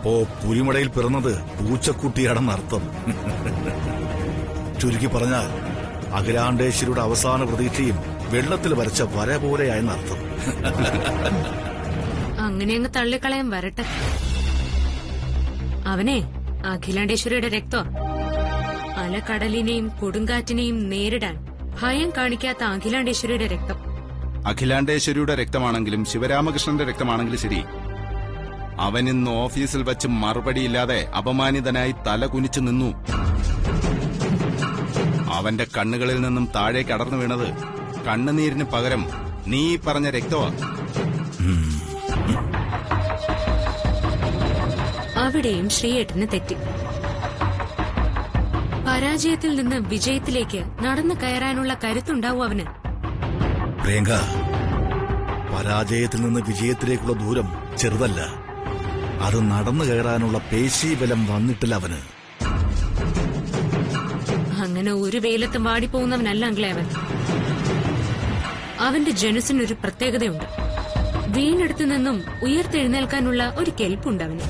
അപ്പോ പുലിമടയിൽ പിറന്നത് പൂച്ചക്കുട്ടിയാണെന്നർത്ഥം. ചുരുക്കി പറഞ്ഞാൽ അഖിലാണ്ടേശ്വരിയുടെ അവസാന പ്രതീക്ഷയും വെള്ളത്തിൽ വരച്ച വര പോലെയായെന്നർത്ഥം. അങ്ങനെ അങ്ങ് തള്ളിക്കളയാൻ വരട്ടെ. അവനെ അഖിലാണ്ടേശ്വരിയുടെ രക്തം. അലക്കടലിനെയും കൊടുങ്കാറ്റിനെയും നേരിടാൻ ഭയം കാണിക്കാത്ത അഖിലാണ്ടേശ്വരിയുടെ രക്തം. അഖിലാണ്ടേശ്വരിയുടെ രക്തമാണെങ്കിലും ശിവരാമകൃഷ്ണന്റെ രക്തമാണെങ്കിലും ശരി, അവൻ ഇന്ന് ഓഫീസിൽ വച്ച് മറുപടിയില്ലാതെ അപമാനിതനായി തല കുനിച്ചു നിന്നു. അവന്റെ കണ്ണുകളിൽ നിന്നും താഴേക്ക് അടർന്നു വീണത് കണ്ണുനീരിന് പകരം നീ പറഞ്ഞ രക്തമാ. അവിടെയും ശ്രീയേട്ടന് തെറ്റി. പരാജയത്തിൽ നിന്ന് വിജയത്തിലേക്ക് നടന്നു കയറാനുള്ള കരുത്തുണ്ടാവും അവന്. പ്രിയങ്ക, പരാജയത്തിൽ നിന്ന് വിജയത്തിലേക്കുള്ള ദൂരം ചെറുതല്ല. അത് നടന്നു കയറാനുള്ള പേശീബലം വന്നിട്ടില്ല അവന്. അങ്ങനെ ഒരു വെയിലത്ത് വാടിപ്പോകുന്നവനല്ല അങ്കിളെ അവൻ. അവന്റെ ജനുസിനൊരു പ്രത്യേകതയുണ്ട്. വീണെടുത്തു നിന്നും ഉയർത്തെഴുന്നേൽക്കാനുള്ള ഒരു കെൽപ്പുണ്ട് അവന്.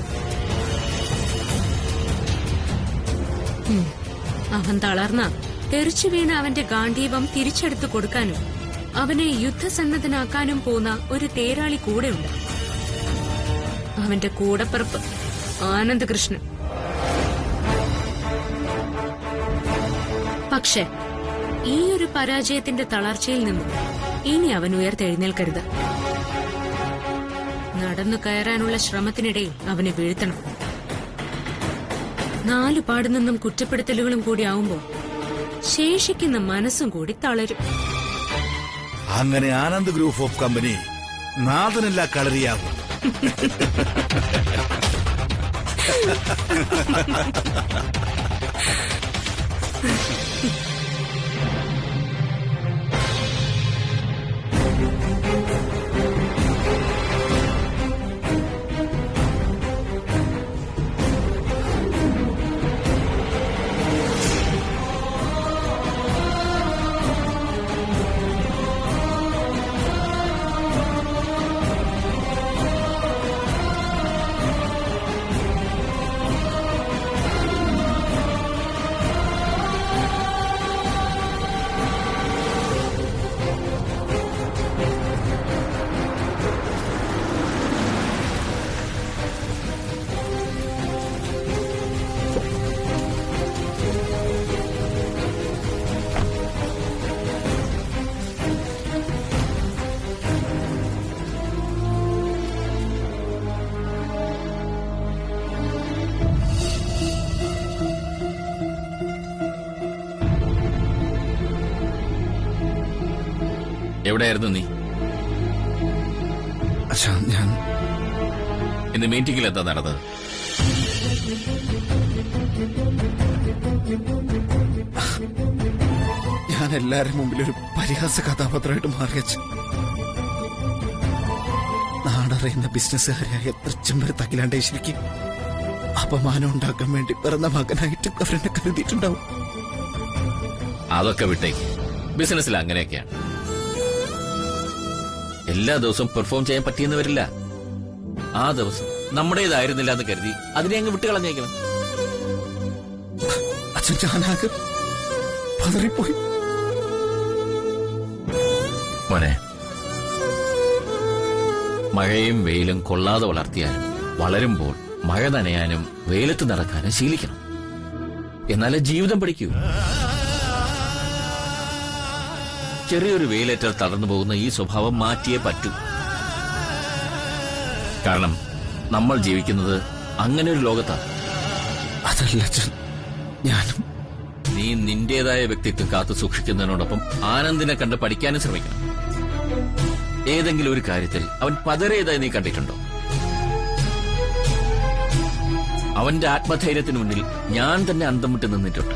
അവൻ തളർന്ന തെറിച്ചു വീണ അവന്റെ ഗാന്ധീവം തിരിച്ചെടുത്തു കൊടുക്കാനും അവനെ യുദ്ധസന്നദ്ധനാക്കാനും പോന്ന ഒരു തേരാളി കൂടെയുണ്ട്. അവന്റെ കൂടപ്പിറപ്പ് ആനന്ദകൃഷ്ണൻ. പക്ഷെ ഈ ഒരു പരാജയത്തിന്റെ തളർച്ചയിൽ നിന്നും ഇനി അവൻ ഉയർത്തെഴുന്നേൽക്കരുത്. നടന്നു കയറാനുള്ള ശ്രമത്തിനിടയിൽ അവനെ വീഴ്ത്തണം. നാലുപാടു നിന്നും കുറ്റപ്പെടുത്തലുകളും കൂടി ആവുമ്പോൾ ശേഷിക്കുന്ന മനസ്സും കൂടി തളരും. അങ്ങനെ ആനന്ദ് ഗ്രൂപ്പ് ഓഫ് കമ്പനി നാഥനല്ല കളരിയാകും. എവിടെയായിരുന്നു നീ? ഞാൻ ഇന്ന് മീറ്റിംഗിൽ എന്താ നടന്നത്? ഞാൻ എല്ലാവരും മുമ്പിൽ ഒരു പരിഹാസ കഥാപാത്രമായിട്ട് മാറിയച്ച. നാടറിയുന്ന ബിസിനസ്സുകാരായ തൃച്ചംബരത്ത് അഖിലാണ്ടേശ്വരിക്ക് അപമാനം ഉണ്ടാക്കാൻ വേണ്ടി പിറന്ന മകനായിട്ട് അവരെന്നെ കരുതിയിട്ടുണ്ടാവും. അതൊക്കെ വിട്ടേക്ക്. ബിസിനസ്സിൽ അങ്ങനെയൊക്കെയാണ്. എല്ലാ ദിവസവും പെർഫോം ചെയ്യാൻ പറ്റിയെന്ന് വരില്ല. ആ ദിവസം നമ്മുടേതായിരുന്നില്ല എന്ന് കരുതി അതിനെ അങ്ങ് വിട്ടുകളഞ്ഞേക്കണം. അച്ഛൻ ഞാനാകെ പതറിപ്പോയി. മോനെ, മഴയും വെയിലും കൊള്ളാതെ വളർത്തിയാലും വളരുമ്പോൾ മഴ നനയാനും വെയിലത്ത് നടക്കാനും ശീലിക്കണം. എന്നാലേ ജീവിതം പഠിക്കൂ. ചെറിയൊരു വെയിലേറ്റാൽ തളർന്നു പോകുന്ന ഈ സ്വഭാവം മാറ്റിയേ പറ്റൂ. കാരണം നമ്മൾ ജീവിക്കുന്നത് അങ്ങനെ ഒരു ലോകത്താണ്. അതല്ല ഞാനും. നീ നിന്റേതായ വ്യക്തിത്വം കാത്തു സൂക്ഷിക്കുന്നതിനോടൊപ്പം ആനന്ദിനെ കണ്ട് പഠിക്കാനും ശ്രമിക്കണം. ഏതെങ്കിലും ഒരു കാര്യത്തിൽ അവൻ പതറിയതായി നീ കണ്ടിട്ടുണ്ടോ? അവന്റെ ആത്മധൈര്യത്തിന് മുന്നിൽ ഞാൻ തന്നെ അന്തം വിട്ട് നിന്നിട്ടുണ്ട്.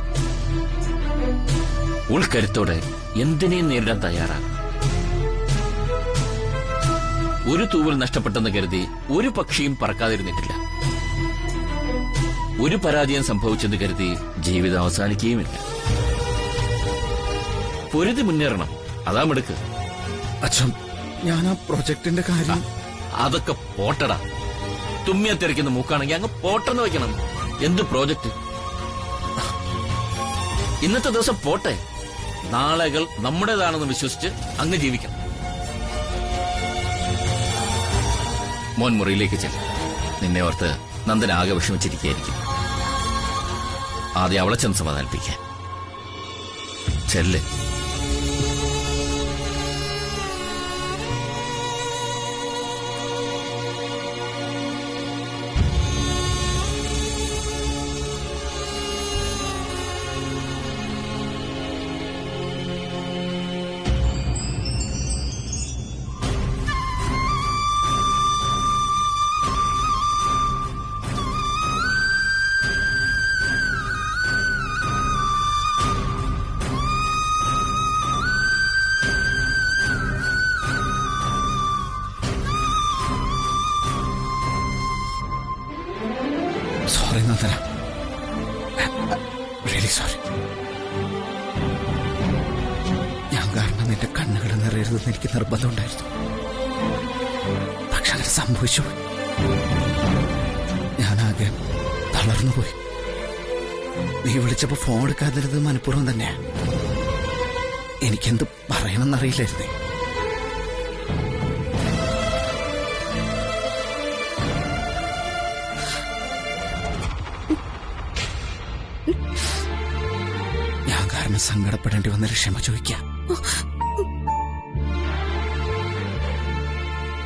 ഉൾക്കരുത്തോടെ എന്തിനേയും നേരിടാൻ തയ്യാറാകും. ഒരു തൂവൽ നഷ്ടപ്പെട്ടെന്ന് കരുതി ഒരു പക്ഷിയും പറക്കാതിരുന്നിട്ടില്ല. ഒരു പരാജയം സംഭവിച്ചെന്ന് കരുതി ജീവിതം അവസാനിക്കുകയുമില്ല. പൊരുതി മുന്നേറണം. അതാ മിടുക്ക്. അച്ഛൻ, ഞാൻ ആ പ്രൊജക്ടിന്റെ കാര്യം അതൊക്കെ പോട്ടടാ. തുമ്മിയെ തെറിക്കുന്ന മൂക്കാണെങ്കിൽ അങ്ങ് പോട്ടെന്ന് വെക്കണം. എന്ത് പ്രോജക്റ്റ്? ഇന്നത്തെ ദിവസം പോട്ടെ, നാളെകൾ നമ്മുടേതാണെന്ന് വിശ്വസിച്ച് അങ്ങ് ജീവിക്കണം. മോൻ മുറിയിലേക്ക് ചെല്ലും. നിന്നെ ഓർത്ത് നന്ദൻ ആകെ വിഷമിച്ചിരിക്കുകയായിരിക്കും. ആദ്യം അവളെ ചെന്ന് സമാധാനിപ്പിക്കാൻ ചെല്ല്. Sorry Nandana, really sorry. ഞാൻ കാരണം നിന്റെ കണ്ണുകൾ നിറയരുതെന്ന് എനിക്ക് നിർബന്ധമുണ്ടായിരുന്നു. പക്ഷെ അങ്ങനെ സംഭവിച്ചു. ഞാനാകെ തളർന്നുപോയി. നീ വിളിച്ചപ്പോ ഫോൺ എടുക്കാതിരുന്നത് മനഃപൂർവ്വം തന്നെയാ. എനിക്കെന്ത് പറയണമെന്നറിയില്ലായിരുന്നേ. ഞാൻ കാരണം സങ്കടപ്പെടേണ്ടി വന്നൊരു ക്ഷമ ചോദിക്കാം.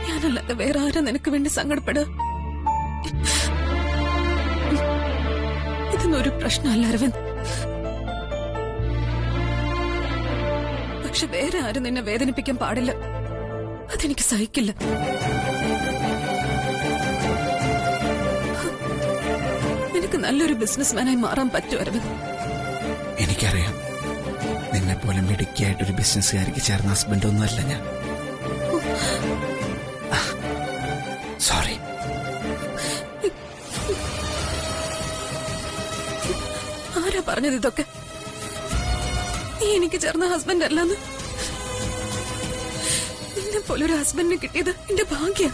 ഞാനല്ലാതെ വേറെ ആരാ നിനക്ക് വേണ്ടി സങ്കടപ്പെടുക? ഇതൊന്നും ഒരു പ്രശ്നമല്ല അരവിന്ദ്. പക്ഷെ വേറെ ആരും നിന്നെ വേദനിപ്പിക്കാൻ പാടില്ല. അതെനിക്ക് സഹിക്കില്ല. നിനക്ക് നല്ലൊരു ബിസിനസ്മാനായി മാറാൻ പറ്റും അരവിന്ദ്. എനിക്കറിയാം, നിന്നെ പോലെ മിടുക്കിയായിട്ടൊരു ബിസിനസ്സുകാരിക്ക് ചേർന്ന ഹസ്ബൻഡൊന്നും അല്ല ഞാൻ. സോറി. ആരാ പറഞ്ഞത് ഇതൊക്കെ? നീ എനിക്ക് ചേർന്ന ഹസ്ബൻഡ് അല്ലെന്ന്. നിന്നെ പോലൊരു ഹസ്ബൻഡിനെ കിട്ടിയത് എന്റെ ഭാഗ്യം.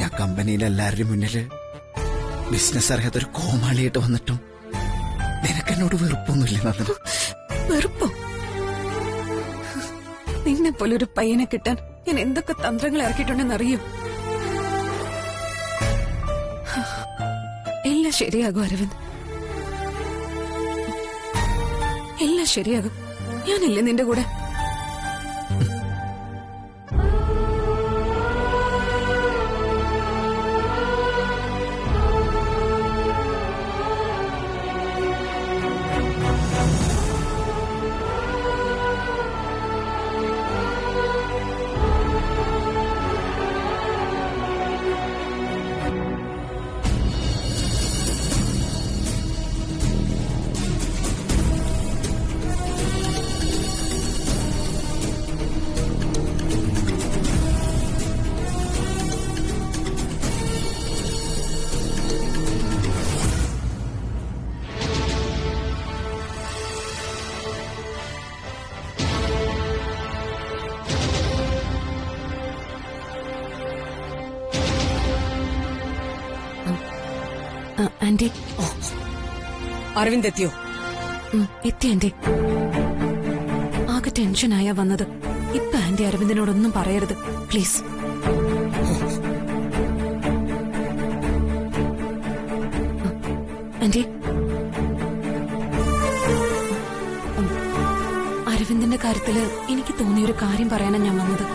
ഞാൻ കമ്പനിയിൽ എല്ലാവരുടെയും മുന്നില് ബിസിനസ് അറിയാത്തൊരു കോമാളിയായിട്ട് വന്നിട്ടും നിനക്കെന്നോട് വെറുപ്പൊന്നുമില്ല നന്ദന. വെറുപ്പോ? നിന്നെ പോലൊരു പയ്യനെ കിട്ടാൻ ഞാൻ എന്തൊക്കെ തന്ത്രങ്ങൾ ഇറക്കിയിട്ടുണ്ടെന്ന് അറിയോ? എല്ലാം ശരിയാകും അരവിന്ദ്, എല്ലാം ശരിയാകും. ഞാനില്ലേ നിന്റെ കൂടെ? ആന്റി. അരവിന്ദ് എത്തിയോ? എത്തി ആന്റി. ആകെ ടെൻഷനായാ വന്നത്. ഇപ്പൊ ആന്റി അരവിന്ദിനോടൊന്നും പറയരുത് പ്ലീസ്. ആന്റി, അരവിന്ദിന്റെ കാര്യത്തില് എനിക്ക് തോന്നിയൊരു കാര്യം പറയാനാ ഞാൻ വന്നത്.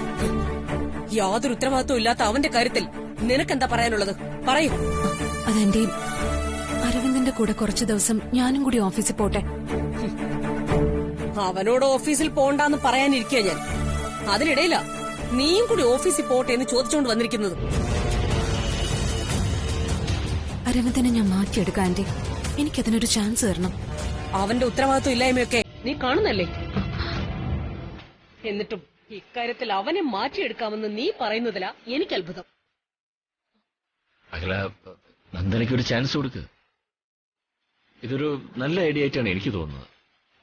യാതൊരു ഉത്തരവാദിത്വം ഇല്ലാത്ത അവന്റെ കാര്യത്തിൽ നിനക്കെന്താ പറയാനുള്ളത്? പറയൂ. അതെന്റെ അരവിന്ദിന്റെ കൂടെ കുറച്ചു ദിവസം ഞാനും കൂടി ഓഫീസിൽ പോട്ടെ. അവനോട് ഓഫീസിൽ പോണ്ടാന്ന് പറയാനിരിക്കുക ഞാൻ. അതിനിടയിലാ നീയും കൂടി ഓഫീസിൽ പോട്ടെ എന്ന് ചോദിച്ചുകൊണ്ട് വന്നിരിക്കുന്നത്. അരവിന്ദനെ ഞാൻ മാറ്റിയെടുക്കാം ആന്റി. എനിക്കതിനൊരു ചാൻസ് തരണം. അവന്റെ ഉത്തരവാദിത്വം ഇല്ലായ്മയൊക്കെ നീ കാണുന്നല്ലേ? എന്നിട്ടും ഇക്കാര്യത്തിൽ അവനെ മാറ്റിയെടുക്കാമെന്ന് നീ പറയുന്നതിലാ എനിക്ക് അത്ഭുതം. അഖില, നന്ദനയ്ക്ക് ഒരു ചാൻസ് കൊടുക്ക്. ഇതൊരു നല്ല ഐഡിയ ആയിട്ടാണ് എനിക്ക് തോന്നുന്നത്.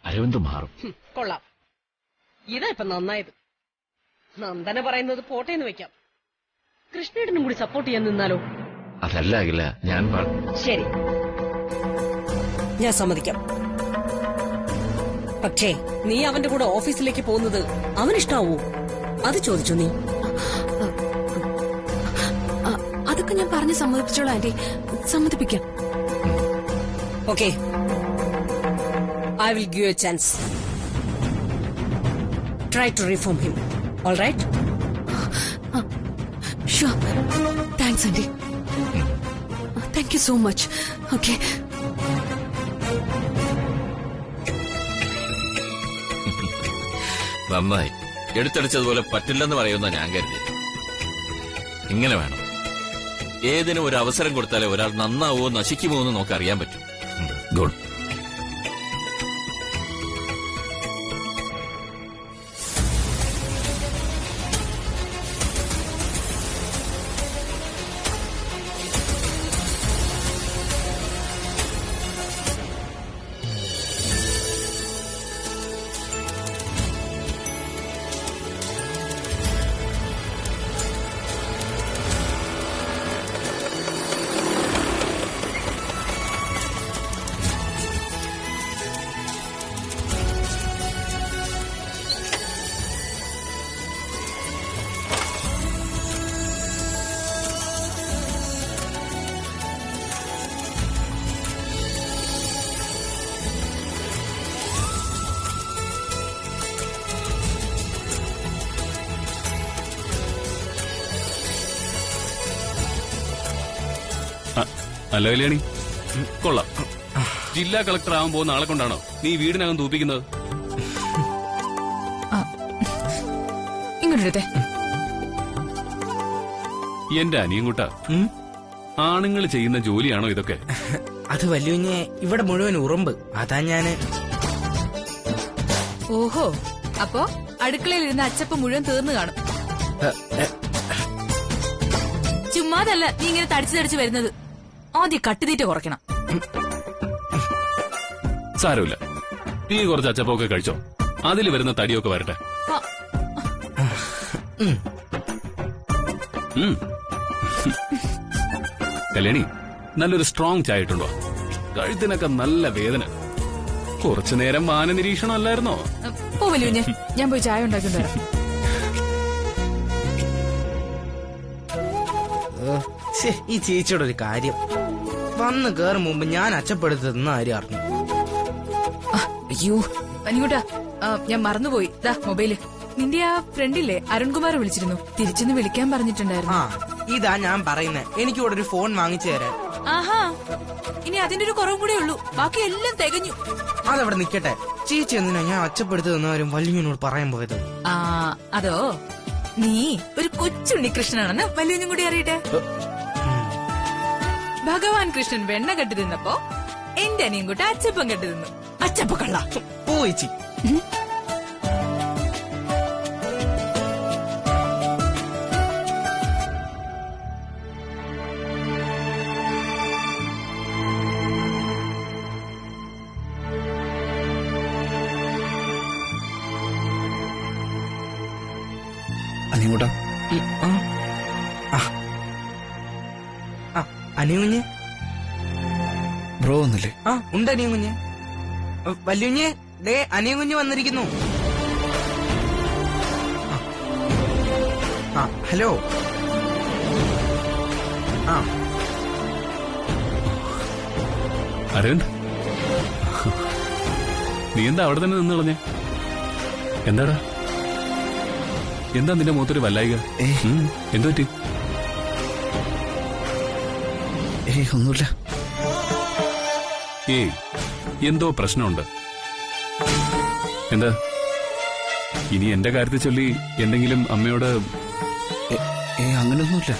അരവിന്ദ് മാറും. കൊള്ളാം. ഇതാ ഇപ്പൊ നന്നായത്. നന്ദന പറയുന്നത് പോട്ടേന്ന് വെക്കാം. കൃഷ്ണേട്ടനും കൂടി സപ്പോർട്ട് ചെയ്യാൻ നിന്നാലോ? അതല്ല അഖില, ഞാൻ ശരി, ഞാൻ സമ്മതിക്കാം. പക്ഷേ നീ അവന്റെ കൂടെ ഓഫീസിലേക്ക് പോകുന്നത് അവനിഷ്ടാവൂ? അത് ചോദിച്ചു നീ. അതൊക്കെ ഞാൻ പറഞ്ഞ് സമ്മതിപ്പിച്ചോളാം ആന്റി, സമ്മതിപ്പിക്കാം. Okay, I will give you a chance. Try to reform him. All right? Sure. Thanks aunty. Thank you so much. Okay. നന്നായി. എടുത്തടിച്ചതുപോലെ പറ്റില്ലെന്ന് പറയുന്ന ഞാൻ കരുതി. ഇങ്ങനെ വേണം. ഏതിനും ഒരു അവസരം കൊടുത്താലേ ഒരാൾ നന്നാവോ നശിക്കുമോ എന്ന് നമുക്ക് അറിയാൻ പറ്റും. ഗുഡ്. അല്ല കല്യാണി, കൊള്ളാം. ജില്ലാ കളക്ടർ ആവാൻ പോകുന്ന ആളെ കൊണ്ടാണോ നീ വീടിനകം തൂപ്പിക്കുന്നത്? ഇങ്ങോട്ടെ. എന്റെ അനിയൻകുട്ട, ആണുങ്ങൾ ചെയ്യുന്ന ജോലിയാണോ ഇതൊക്കെ? അത് വല്യുഞ്ഞെ ഇവിടെ മുഴുവൻ ഉറുമ്പ്. അതാ ഞാന്. ഓഹോ, അപ്പോ അടുക്കളയിൽ ഇരുന്ന അച്ചപ്പ് മുഴുവൻ തീർന്നു കാണും. ചുമ്മാതല്ല നീ ഇങ്ങനെ തടിച്ചു വരുന്നത്. ആദ്യം കട്ടുതീറ്റ കുറയ്ക്കണം. സാരമില്ല, നീ കുറച്ച് അച്ചപ്പൊക്കെ കഴിച്ചോ. അതിൽ വരുന്ന തടിയൊക്കെ വരട്ടെ. കല്യാണി, നല്ലൊരു സ്ട്രോങ് ചായ ഇട്ടുണ്ടോ? കഴുത്തിനൊക്കെ നല്ല വേദന. കുറച്ചു നേരം വാന നിരീക്ഷണം അല്ലായിരുന്നോ? പോവല്ലേ, ഞാൻ പോയി ചായ ഉണ്ടാക്കി വരാം. ഈ ചേച്ചിയുടെ ഒരു കാര്യം, വന്ന് കേറും മുമ്പ് ഞാൻ അച്ചപ്പെടുത്തുന്ന കാര്യം അറിഞ്ഞു. അയ്യോ അനികൂട്ടാ, ഞാൻ മറന്നുപോയി. ദാ മൊബൈല്. നിന്റെ ആ ഫ്രണ്ടില്ലേ അരുൺകുമാർ വിളിച്ചിരുന്നു. തിരിച്ചൊന്ന് വിളിക്കാൻ പറഞ്ഞിട്ടുണ്ടായിരുന്നു. ഇതാ ഞാൻ പറയുന്നേ, എനിക്ക് ഇവിടെ ഒരു ഫോൺ വാങ്ങിച്ചു തരാൻ. ആഹാ, ഇനി അതിന്റെ ഒരു കുറവും കൂടെ ഉള്ളൂ. ബാക്കി എല്ലാം തികഞ്ഞു. അതവിടെ നിക്കട്ടെ. ചേച്ചി എന്തിനാ ഞാൻ അച്ചപ്പെടുത്തുന്നവരും വല്യുവിനോട് പറയാൻ പോയത്? അതോ, നീ ഒരു കൊച്ചുണ്ണികൃഷ്ണനാണെന്ന് വല്യുഞ്ഞും കൂടി അറിയട്ടെ. ഭഗവാൻ കൃഷ്ണൻ വെണ്ണ കെട്ടി തിന്നപ്പോ എന്റെ അനിയും കൂട്ടി അച്ചപ്പം കെട്ടി തിന്നു. അച്ചപ്പ കള്ള പോയിച്ചി. അനികൂട്ടാ, അനിയുഞ്ഞ് ബ്രോ വന്നില്ലേ? ഉണ്ട് അനിയുഞ്ഞ്. വല്യുഞ്ഞ്, ദേ അനിയുഞ്ഞ് വന്നിരിക്കുന്നു. ഹലോ. അരവിന്ദ്, നീ എന്താ അവിടെ തന്നെ നിന്ന് കളഞ്ഞേ? എന്താടാ, എന്താ നിന്റെ മുഖത്തൊരു വല്ലായിക? എന്തു പറ്റി? ഒന്നുമില്ല. എന്തോ പ്രശ്നമുണ്ട്. എന്താ? ഇനി എന്റെ കാര്യത്തിൽ ചൊല്ലി എന്തെങ്കിലും അമ്മയോട്? അങ്ങനെയൊന്നുമില്ല.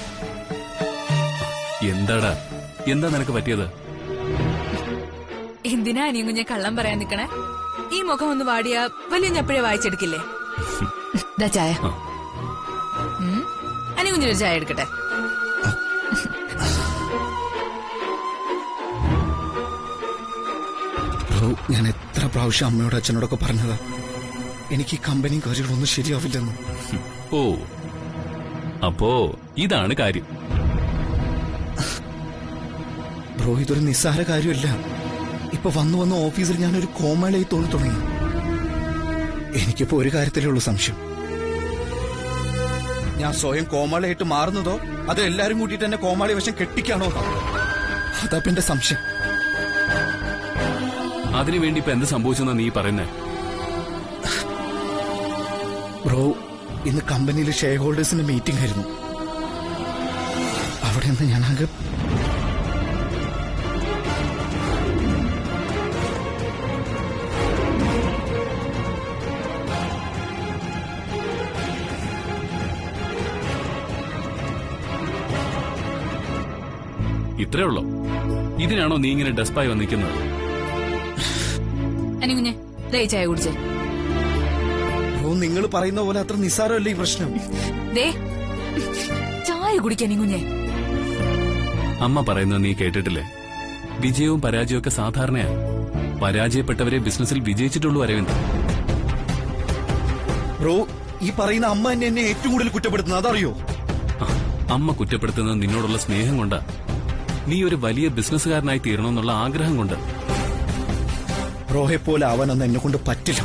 എന്താടാ, എന്താ നിനക്ക് പറ്റിയത്? എന്തിനാ അനിയും കുഞ്ഞെ കള്ളം പറയാൻ നിക്കണേ? ഈ മുഖം ഒന്ന് വാടിയാ വലിയ ഞപ്പഴേ വായിച്ചെടുക്കില്ലേ? ദാ ചായ. അനിയും കുഞ്ഞിനൊരു ചായ എടുക്കട്ടെ. ഞാൻ എത്ര പ്രാവശ്യം അമ്മയോട് അച്ഛനോടൊക്കെ പറഞ്ഞതാ. എനിക്ക് ഈ കമ്പനിയും കാര്യങ്ങളൊന്നും ശരിയാവില്ലെന്ന്. ഓ, അപ്പോ ഇതാണ് കാര്യം. ബ്രോ, ഇതൊരു നിസ്സാര കാര്യമല്ല. ഇപ്പൊ വന്നു ഓഫീസിൽ ഞാനൊരു കോമാളിയായി തോന്നി തുടങ്ങി. എനിക്കിപ്പോ ഒരു കാര്യത്തിലേ ഉള്ളൂ സംശയം. ഞാൻ സ്വയം കോമാളിയായിട്ട് മാറുന്നതോ അത് എല്ലാരും കൂട്ടിയിട്ട് എന്നെ കോമാളി വശം കെട്ടിക്കാണോ? അതാ എന്റെ സംശയം. അതിനുവേണ്ടി ഇപ്പൊ എന്ത് സംഭവിച്ചെന്നാ നീ പറയുന്നേ? ബ്രോ, ഇന്ന് കമ്പനിയിൽ ഷെയർ ഹോൾഡേഴ്സിന്റെ മീറ്റിംഗ് ആയിരുന്നു. അവിടെ നിന്ന് ഞാനാകെ ഇത്രേ ഉള്ളോ? ഇതിനാണോ നീ ഇങ്ങനെ ഡെസ്പായി വന്നിരിക്കുന്നത്? കുഞ്ഞെ ദേ ചായ കുടിച്ചേ. ബ്രോ, നിങ്ങൾ പറയുന്ന പോലെ അത്ര നിസ്സാരമല്ല ഈ പ്രശ്നം. ദേ ചായ കുടിക്കാൻ കുഞ്ഞെ. അമ്മ പറയുന്നത് നീ കേട്ടിട്ടില്ലേ? വിജയവും പരാജയവും ഒക്കെ സാധാരണയാണ്. പരാജയപ്പെട്ടവരെ ബിസിനസ്സിൽ വിജയിച്ചിട്ടുള്ളൂ അരവിന്ദ്. ബ്രോ, ഈ പറയുന്ന അമ്മ എന്നെ ഏറ്റവും കൂടുതൽ കുറ്റപ്പെടുത്തുന്നത് അതറിയോ? അമ്മ കുറ്റപ്പെടുത്തുന്നത് നിന്നോടുള്ള സ്നേഹം കൊണ്ടാ. നീ ഒരു വലിയ ബിസിനസ്സുകാരനായി തീരണമെന്നുള്ള ആഗ്രഹം കൊണ്ട്. ബ്രോയെ പോലെ ആവാനൊന്നും എന്നെ കൊണ്ട് പറ്റില്ല.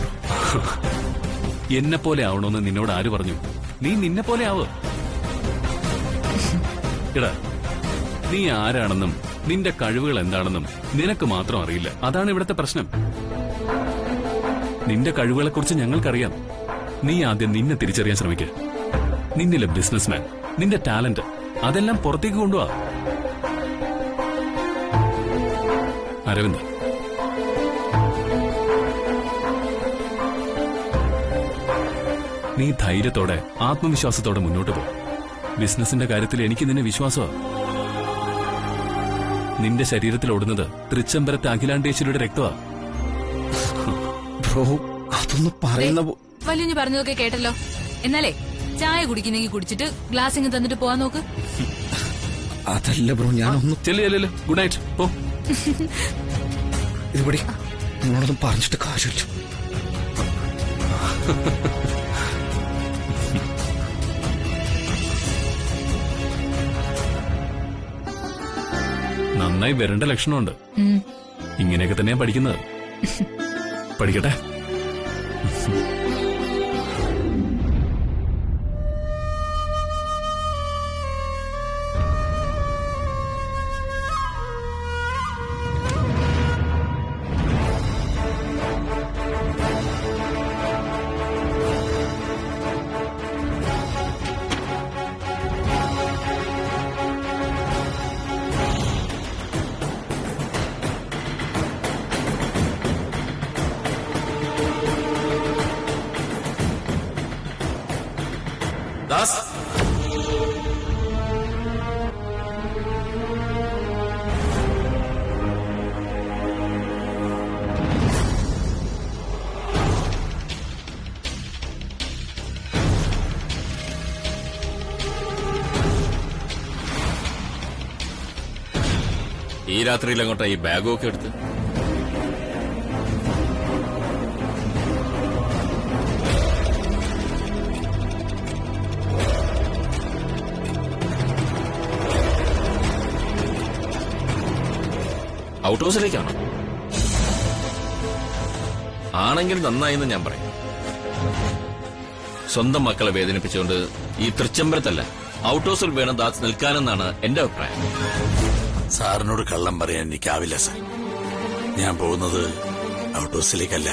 എന്നെ പോലെ ആവണമെന്ന് നിന്നോട് ആര് പറഞ്ഞു? നീ നിന്നെ പോലെ ആവ്. എടാ, നീ ആരാണെന്നും നിന്റെ കഴിവുകൾ എന്താണെന്നും നിനക്ക് മാത്രം അറിയില്ല. അതാണ് ഇവിടുത്തെ പ്രശ്നം. നിന്റെ കഴിവുകളെക്കുറിച്ച് ഞങ്ങൾക്കറിയാം. നീ ആദ്യം നിന്നെ തിരിച്ചറിയാൻ ശ്രമിക്കുക. നിന്നിലെ ബിസിനസ്മാൻ, നിന്റെ ടാലന്റ്, അതെല്ലാം പുറത്തേക്ക് കൊണ്ടുപോവാ. അരവിന്ദ്, നീ ധൈര്യത്തോടെ ആത്മവിശ്വാസത്തോടെ മുന്നോട്ട് പോ. ബിസിനസിന്റെ കാര്യത്തിൽ എനിക്ക് നിന്നെ വിശ്വാസമാണ്. നിന്റെ ശരീരത്തിൽ ഓടുന്നത് തൃച്ചംബരത്തെ അഖിലാണ്ടേശ്വരിയുടെ രക്തമാ. ബ്രോ, അതൊന്ന് പറയുന്ന വലിയ പറഞ്ഞതൊക്കെ കേട്ടല്ലോ. എന്നാലേ ചായ കുടിക്കുന്നെങ്കിൽ കുടിച്ചിട്ട് ഗ്ലാസ് ഇങ്ങ് തന്നിട്ട് പോവാൻ നോക്ക്. അതല്ല ബ്രോ, ഞാനൊന്നും ചെല്ലല്ലേ. Good night. പോ. ഇവിടെ നിങ്ങളൊന്നും പറഞ്ഞിട്ട് കാര്യമില്ല. നന്നായി വരേണ്ട ലക്ഷണമുണ്ട്. ഇങ്ങനെയൊക്കെ തന്നെയാ പഠിക്കുന്നത്. പഠിക്കട്ടെ. ദാസ്, ഈ രാത്രിയിൽ അങ്ങോട്ടാ ഈ ബാഗും ഒക്കെ എടുത്ത്? ഔട്ട് ഹൗസിലേക്കാണോ? ആണെങ്കിൽ നന്നായെന്ന് ഞാൻ പറയും. സ്വന്തം മക്കളെ വേദനിപ്പിച്ചുകൊണ്ട് ഈ തൃച്ചംബരത്തല്ല, ഔട്ട് ഹൗസിൽ വേണം ദാസ് നിൽക്കാനെന്നാണ് എന്റെ അഭിപ്രായം. സാറിനോട് കള്ളം പറയാൻ എനിക്കാവില്ല സാർ. ഞാൻ പോകുന്നത് ഔട്ട് ഹൗസിലേക്കല്ല,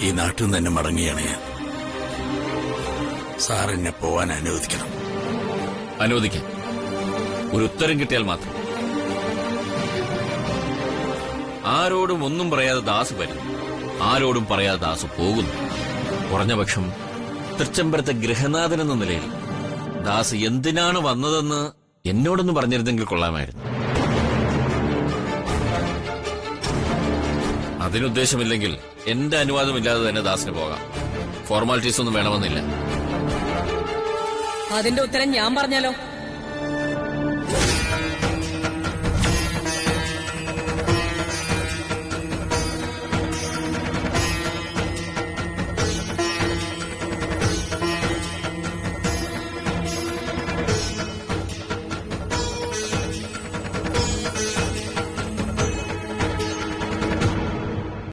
ഈ നാട്ടിൽ നിന്ന് തന്നെ മടങ്ങുകയാണ് ഞാൻ. സാർ എന്നെ പോവാൻ അനുവദിക്കണം. അനുവദിക്കാം. ഒരു ഉത്തരം കിട്ടിയാൽ മാത്രം. ആരോടും ഒന്നും പറയാതെ ദാസ് വരുന്നു, ആരോടും പറയാതെ ദാസ് പോകുന്നു. കുറഞ്ഞപക്ഷം തൃച്ചംബരത്തെ ഗൃഹനാഥൻ എന്ന നിലയിൽ ദാസ് എന്തിനാണ് വന്നതെന്ന് എന്നോടൊന്ന് പറഞ്ഞിരുന്നെങ്കിൽ കൊള്ളാമായിരുന്നു. അതിനുദ്ദേശമില്ലെങ്കിൽ എന്റെ അനുവാദമില്ലാതെ തന്നെ ദാസിന് പോകാം. ഫോർമാലിറ്റീസ് ഒന്നും വേണമെന്നില്ല. അതിന്റെ ഉത്തരം ഞാൻ പറഞ്ഞാലോ?